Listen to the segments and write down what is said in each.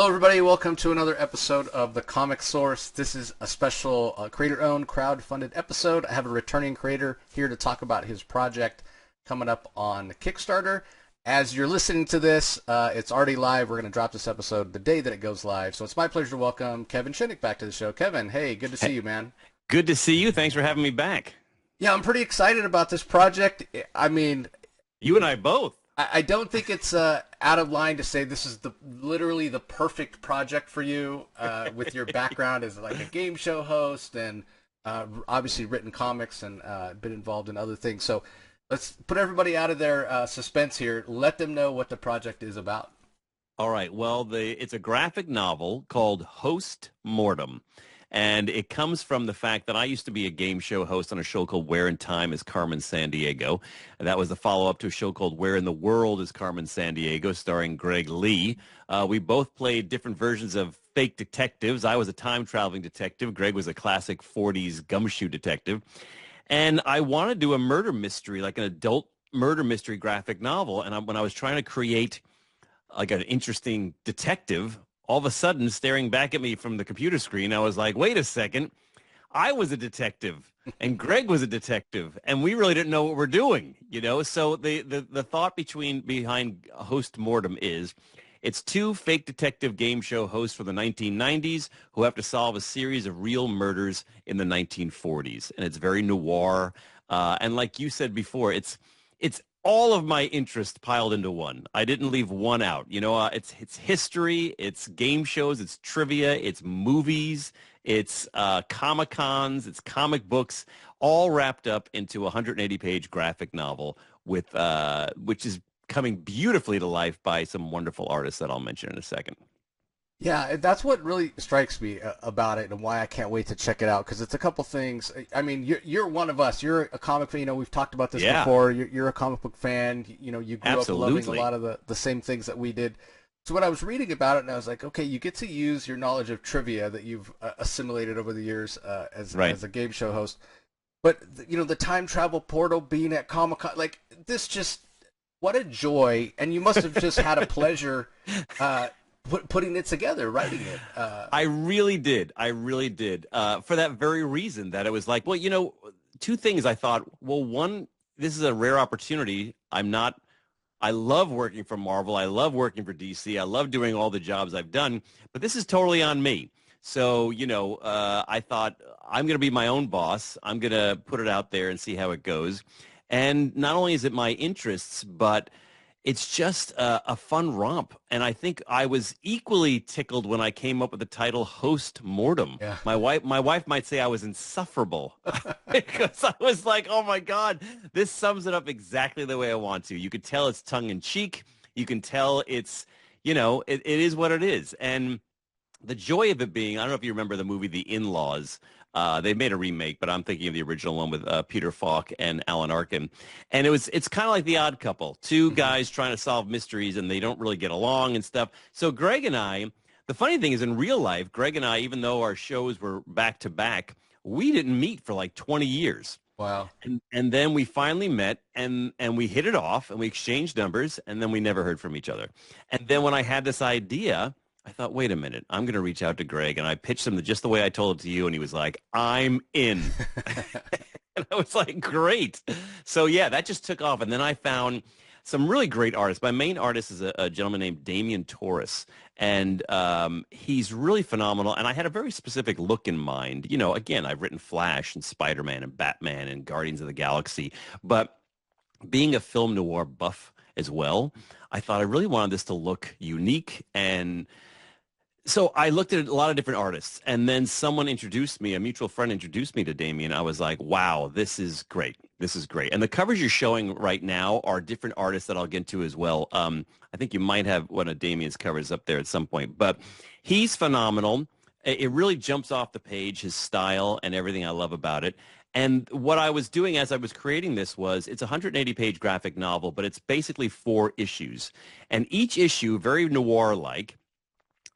Hello, everybody. Welcome to another episode of The Comic Source. This is a special creator-owned, crowd-funded episode. I have a returning creator here to talk about his project coming up on Kickstarter. As you're listening to this, it's already live. We're going to drop this episode the day that it goes live. So it's my pleasure to welcome Kevin Shinick back to the show. Kevin, hey, good to see you, man. Good to see you. Thanks for having me back. Yeah, I'm pretty excited about this project. I mean, you and I both. I don't think it's out of line to say this is literally the perfect project for you with your background as like a game show host and obviously written comics and been involved in other things. So let's put everybody out of their suspense here. Let them know what the project is about. All right. Well, it's a graphic novel called HOST MORTEM. And it comes from the fact that I used to be a game show host on a show called Where in Time is Carmen Sandiego. And that was the follow-up to a show called Where in the World is Carmen Sandiego, starring Greg Lee. We both played different versions of fake detectives. I was a time-traveling detective. Greg was a classic 40s gumshoe detective. And I wanted to do a murder mystery, like an adult murder mystery graphic novel. And when I was trying to create like an interesting detective, all of a sudden, staring back at me from the computer screen, I was like, wait a second, I was a detective and Greg was a detective and we really didn't know what we're doing, you know? So the thought behind HOST MORTEM is it's two fake detective game show hosts from the 1990s who have to solve a series of real murders in the 1940s. And it's very noir. And like you said before, it's all of my interest piled into one. I didn't leave one out. You know, it's history, it's game shows, it's trivia, it's movies, it's Comic-Cons, it's comic books, all wrapped up into a 180-page graphic novel with which is coming beautifully to life by some wonderful artists that I'll mention in a second. Yeah, that's what really strikes me about it and why I can't wait to check it out, because it's a couple things. I mean, you're one of us. You're a comic fan. You know, we've talked about this before. You're a comic book fan. You know, you grew up loving a lot of the same things that we did. So when I was reading about it, and I was like, okay, you get to use your knowledge of trivia that you've assimilated over the years as a game show host. But, you know, the time travel portal, being at Comic-Con, like, this just, what a joy. And you must have just had a pleasure putting it together, writing it. I really did. For that very reason, that it was like, well, you know, two things I thought. Well, one, this is a rare opportunity. I love working for Marvel. I love working for DC. I love doing all the jobs I've done, but this is totally on me. So, you know, I thought I'm going to be my own boss. I'm going to put it out there and see how it goes. And not only is it my interests, but it's just a fun romp. And I think I was equally tickled when I came up with the title HOST MORTEM. Yeah. My wife might say I was insufferable because I was like, oh my God, this sums it up exactly the way I want to. You could tell it's tongue in cheek. You can tell it's, you know, it is what it is. And the joy of it being, I don't know if you remember the movie The In-Laws. They made a remake, but I'm thinking of the original one with Peter Falk and Alan Arkin. And it's kind of like The Odd Couple, two guys trying to solve mysteries, and they don't really get along and stuff. So Greg and I, the funny thing is in real life, Greg and I, even though our shows were back to back, we didn't meet for like 20 years. Wow. And then we finally met, and we hit it off, and we exchanged numbers, and then we never heard from each other. And then when I had this idea, I thought, wait a minute, I'm going to reach out to Greg. And I pitched him just the way I told it to you. And he was like, I'm in. And I was like, great. So, yeah, that just took off. And then I found some really great artists. My main artist is a gentleman named Damien Torres. And he's really phenomenal. And I had a very specific look in mind. You know, again, I've written Flash and Spider-Man and Batman and Guardians of the Galaxy. But being a film noir buff as well, I thought I really wanted this to look unique. And so I looked at a lot of different artists, and then someone introduced me, a mutual friend introduced me to Damien. I was like, wow, this is great. This is great. And the covers you're showing right now are different artists that I'll get to as well. I think you might have one of Damien's covers up there at some point, but he's phenomenal. It really jumps off the page, his style and everything I love about it. And what I was doing as I was creating this was, it's a 180-page graphic novel, but it's basically 4 issues. And each issue, very noir-like,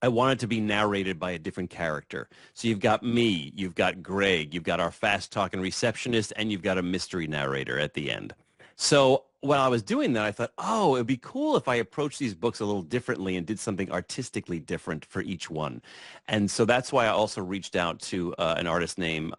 I wanted to be narrated by a different character. So you've got me, you've got Greg, you've got our fast-talking receptionist, and you've got a mystery narrator at the end. So when I was doing that, I thought, oh, it'd be cool if I approached these books a little differently and did something artistically different for each one. And so that's why I also reached out to an artist named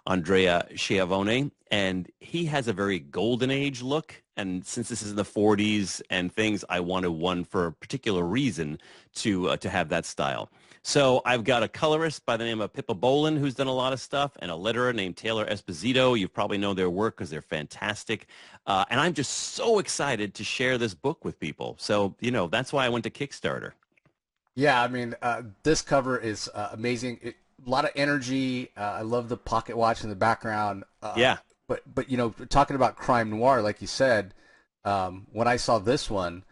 Andrea Schiavone, and he has a very golden age look. And since this is in the 40s and things, I wanted one for a particular reason to have that style. So I've got a colorist by the name of Pippa Bowland who's done a lot of stuff, and a letterer named Taylor Esposito. You've probably known their work because they're fantastic. And I'm just so excited to share this book with people. So, that's why I went to Kickstarter. Yeah, I mean, this cover is amazing. A lot of energy. I love the pocket watch in the background. Yeah. But talking about crime noir, like you said, when I saw this one,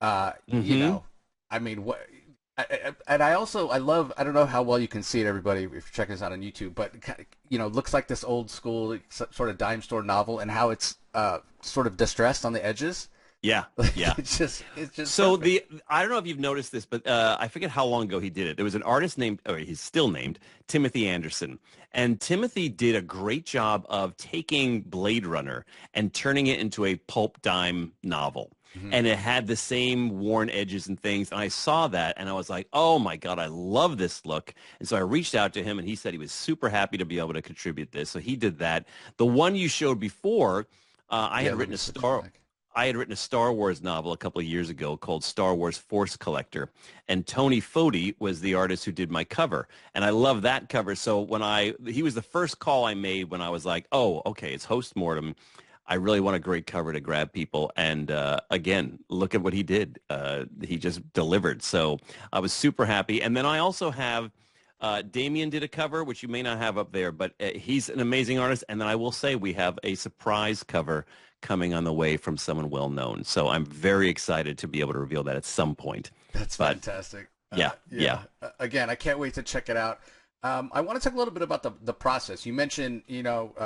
I mean, what? I love, I don't know how well you can see it, everybody, if you're checking this out on YouTube, but, looks like this old school sort of dime store novel, and how it's sort of distressed on the edges. Yeah, yeah. It's just so perfect. I don't know if you've noticed this, but I forget how long ago he did it. There was an artist named, or he's still named, Timothy Anderson. And Timothy did a great job of taking Blade Runner and turning it into a pulp dime novel. Mm-hmm. And it had the same worn edges and things. And I saw that and I was like, oh my God, I love this look. And so I reached out to him and he said he was super happy to be able to contribute this. So he did that. The one you showed before, I had written a Star Wars novel a couple of years ago called Star Wars Force Collector, and Tony Foti was the artist who did my cover, and I love that cover. So he was the first call I made when I was like, oh, okay, it's HOST MORTEM. I really want a great cover to grab people, and again, look at what he did. He just delivered, so I was super happy. And then I also have Damien did a cover, which you may not have up there, but he's an amazing artist. And then I will say we have a surprise cover coming on the way from someone well known. So I'm very excited to be able to reveal that at some point. That's fantastic. Yeah. Again, I can't wait to check it out. I want to talk a little bit about the process. You mentioned,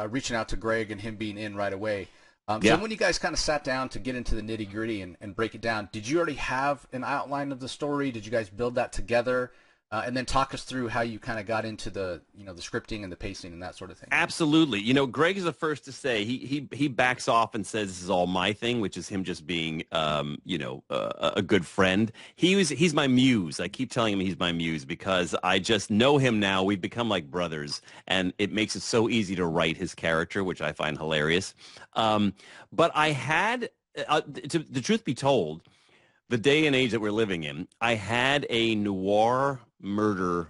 reaching out to Greg and him being in right away. So when you guys kind of sat down to get into the nitty gritty and break it down, did you already have an outline of the story? Did you guys build that together? And then talk us through how you kind of got into the scripting and the pacing and that sort of thing. Absolutely. Greg is the first to say he backs off and says this is all my thing, which is him just being, a good friend. He's my muse. I keep telling him he's my muse because I just know him now. We've become like brothers, and it makes it so easy to write his character, which I find hilarious. But I had, the truth be told, the day and age that we're living in, I had a noir murder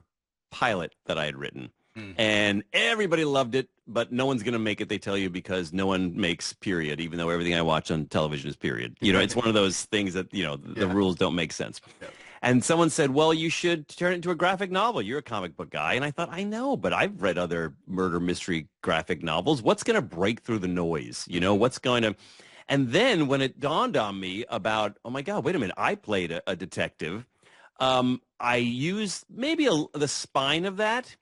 pilot that I had written. And everybody loved it, but no one's going to make it, they tell you, because no one makes period, even though everything I watch on television is period. It's one of those things that, the rules don't make sense. Yeah. And someone said, well, you should turn it into a graphic novel. You're a comic book guy. And I thought, I know, but I've read other murder mystery graphic novels. What's going to break through the noise? What's going to... And then when it dawned on me about, oh my God, wait a minute, I played a detective. I used maybe the spine of that,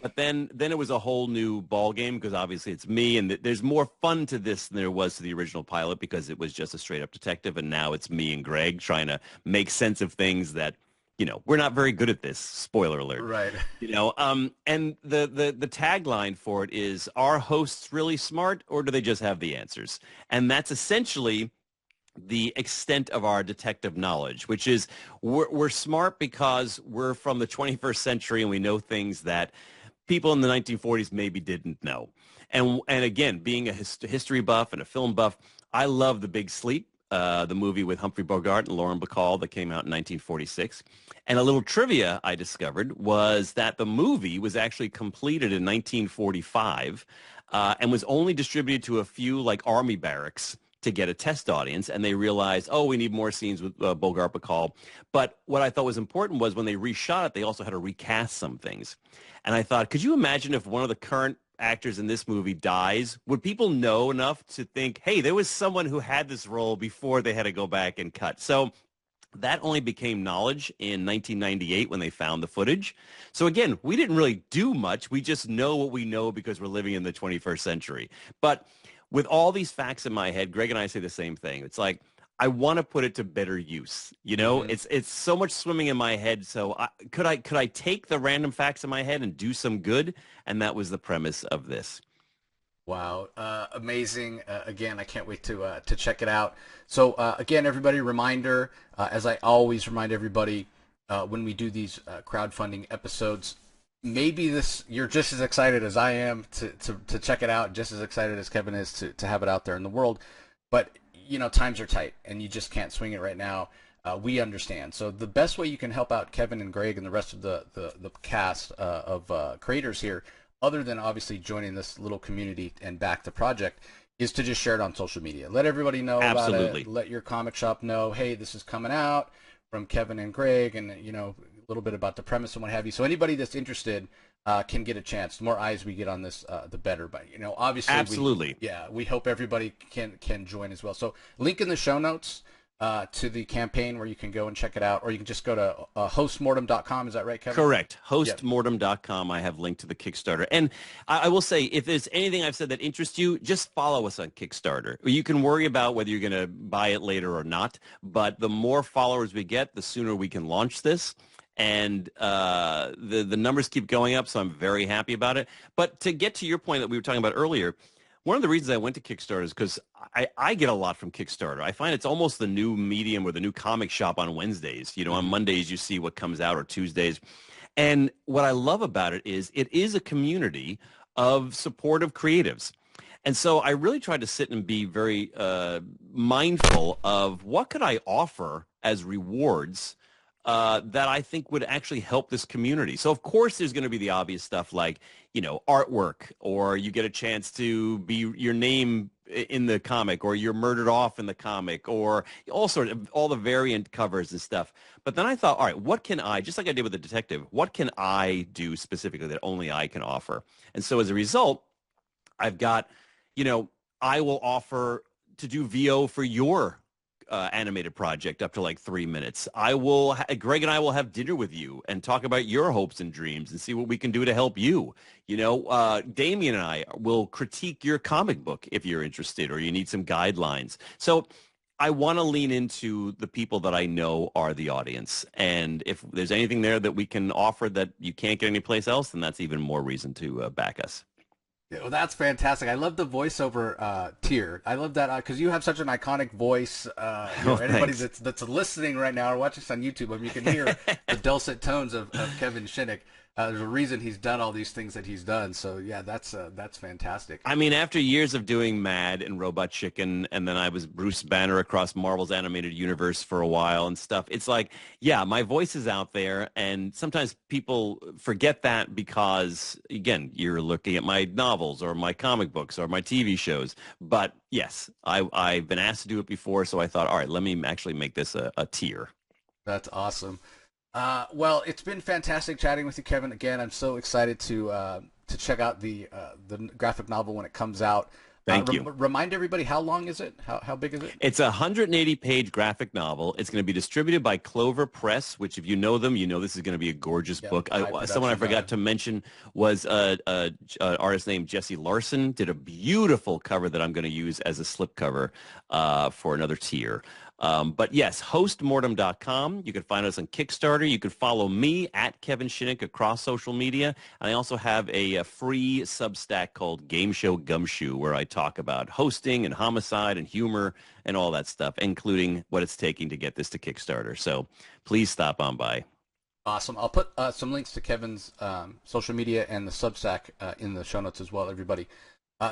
but then it was a whole new ball game because obviously it's me, and there's more fun to this than there was to the original pilot because it was just a straight up detective, and now it's me and Greg trying to make sense of things that, we're not very good at this. Spoiler alert. Right. And the tagline for it is, are hosts really smart or do they just have the answers? And that's essentially the extent of our detective knowledge, which is we're smart because we're from the 21st century and we know things that people in the 1940s maybe didn't know. And again, being a history buff and a film buff, I love The Big Sleep. The movie with Humphrey Bogart and Lauren Bacall that came out in 1946. And a little trivia I discovered was that the movie was actually completed in 1945 and was only distributed to a few army barracks to get a test audience. And they realized, we need more scenes with Bogart Bacall. But what I thought was important was when they reshot it, they also had to recast some things. And I thought, could you imagine if one of the current actors in this movie dies, would people know enough to think, hey, there was someone who had this role before they had to go back and cut? So that only became knowledge in 1998 when they found the footage. So again, we didn't really do much. We just know what we know because we're living in the 21st century. But with all these facts in my head, Greg and I say the same thing. It's like, I want to put it to better use. It's so much swimming in my head. So could I take the random facts in my head and do some good? And that was the premise of this. Wow, amazing! Again, I can't wait to check it out. So again, everybody, reminder, as I always remind everybody when we do these crowdfunding episodes, maybe you're just as excited as I am to check it out, just as excited as Kevin is to have it out there in the world. But times are tight, and you just can't swing it right now. We understand. So the best way you can help out Kevin and Greg and the rest of the cast of creators here, other than obviously joining this little community and back the project, is to just share it on social media. Let everybody know about it. Let your comic shop know, hey, this is coming out from Kevin and Greg, and a little bit about the premise and what have you. So anybody that's interested can get a chance. The more eyes we get on this, the better. But obviously, absolutely, we hope everybody can join as well. So link in the show notes to the campaign where you can go and check it out, or you can just go to hostmortem.com. Is that right, Kevin? Correct. Hostmortem.com. I have linked to the Kickstarter. And I will say, if there's anything I've said that interests you, just follow us on Kickstarter. You can worry about whether you're going to buy it later or not, but the more followers we get, the sooner we can launch this. And the numbers keep going up, so I'm very happy about it. But to get to your point that we were talking about earlier, one of the reasons I went to Kickstarter is because I get a lot from Kickstarter. I find it's almost the new medium or the new comic shop on Wednesdays. On Mondays you see what comes out, or Tuesdays. And what I love about it is a community of supportive creatives. And so I really tried to sit and be very mindful of what could I offer as rewards that I think would actually help this community. So, of course, there's going to be the obvious stuff like, artwork, or you get a chance to be your name in the comic, or you're murdered off in the comic, or all the variant covers and stuff. But then I thought, all right, what can I, just like I did with the detective, what can I do specifically that only I can offer? And so as a result, I've got, I will offer to do VO for your animated project up to like 3 minutes. Greg and I will have dinner with you and talk about your hopes and dreams and see what we can do to help you. Damien and I will critique your comic book if you're interested or you need some guidelines. So I want to lean into the people that I know are the audience. And if there's anything there that we can offer that you can't get anyplace else, then that's even more reason to back us. Yeah, well, that's fantastic. I love the voiceover tier. I love that because you have such an iconic voice. Anybody that's listening right now or watching this on YouTube, you can hear the dulcet tones of Kevin Shinick. There's a reason he's done all these things that he's done. So yeah, that's fantastic. I mean, after years of doing Mad and Robot Chicken, and then I was Bruce Banner across Marvel's animated universe for a while and stuff, it's like, yeah, my voice is out there, and sometimes people forget that because, again, you're looking at my novels or my comic books or my TV shows. But yes, I've been asked to do it before, so I thought, all right, let me actually make this a tier. That's awesome. Well, it's been fantastic chatting with you, Kevin. Again, I'm so excited to check out the graphic novel when it comes out. Thank you. Remind everybody, how long is it? How big is it? It's a 180-page graphic novel. It's going to be distributed by Clover Press, which if you know them, this is going to be a gorgeous book. Someone I forgot to mention was an artist named Jesse Larson. Did a beautiful cover that I'm going to use as a slipcover for another tier. But yes, hostmortem.com. You can find us on Kickstarter. You can follow me at Kevin Shinick across social media. And I also have a free Substack called Game Show Gumshoe, where I talk about hosting and homicide and humor and all that stuff, including what it's taking to get this to Kickstarter. So please stop on by. Awesome. I'll put some links to Kevin's social media and the Substack in the show notes as well, everybody.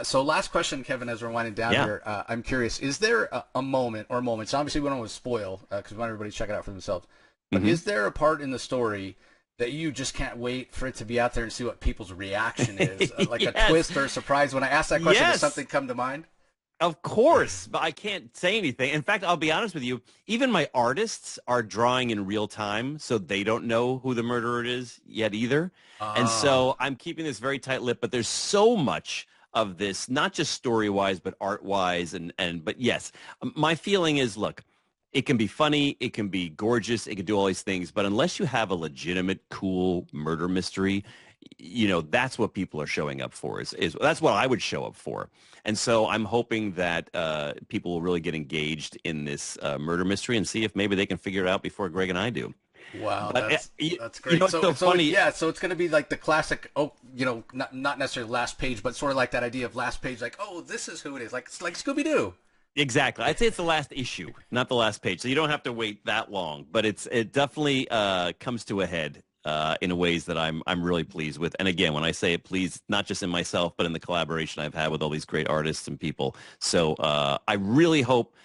So last question, Kevin, as we're winding down here, I'm curious, is there a moment or moments, obviously we don't want to spoil because we want everybody to check it out for themselves, but is there a part in the story that you just can't wait for it to be out there and see what people's reaction is? Like a twist or a surprise? When I ask that question, does something come to mind? Of course, but I can't say anything. In fact, I'll be honest with you, even my artists are drawing in real time, so they don't know who the murderer is yet either. And so I'm keeping this very tight-lipped, but there's so much of this, not just story-wise, but art-wise. But yes, my feeling is, look, it can be funny, it can be gorgeous, it can do all these things, but unless you have a legitimate, cool murder mystery, that's what people are showing up for. That's what I would show up for. And so I'm hoping that people will really get engaged in this murder mystery and see if maybe they can figure it out before Greg and I do. Wow, But that's great. You know what's so funny? Yeah, so it's going to be like the classic, oh, not necessarily last page, but sort of like that idea of last page, like, oh, this is who it is, like it's like Scooby-Doo. Exactly. I'd say it's the last issue, not the last page. So you don't have to wait that long, but it definitely comes to a head in ways that I'm really pleased with. And again, when I say it, pleased not just in myself, but in the collaboration I've had with all these great artists and people. So I really hope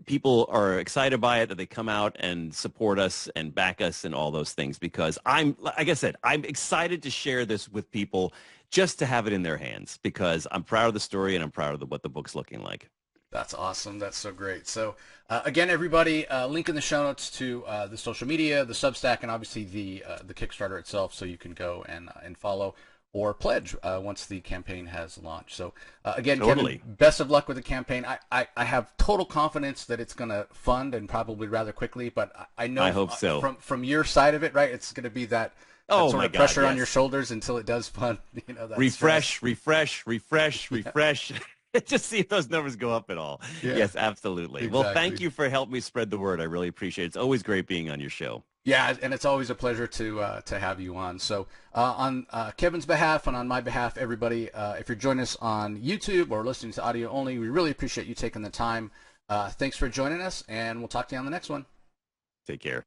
people are excited by it, that they come out and support us and back us and all those things, because like I said, I'm excited to share this with people just to have it in their hands, because I'm proud of the story and I'm proud of what the book's looking like. That's awesome. That's so great. So again, everybody, link in the show notes to the social media, the Substack, and obviously the Kickstarter itself, so you can go and follow or pledge once the campaign has launched. So again, totally. Kevin, best of luck with the campaign. I have total confidence that it's going to fund, and probably rather quickly, but I know I hope so. From your side of it, right, it's going to be that sort of pressure on your shoulders until it does fund. Refresh. Just see if those numbers go up at all. Yeah. Yes, absolutely. Exactly. Well, thank you for helping me spread the word. I really appreciate it. It's always great being on your show. Yeah, and it's always a pleasure to have you on. So on Kevin's behalf and on my behalf, everybody, if you're joining us on YouTube or listening to audio only, we really appreciate you taking the time. Thanks for joining us, and we'll talk to you on the next one. Take care.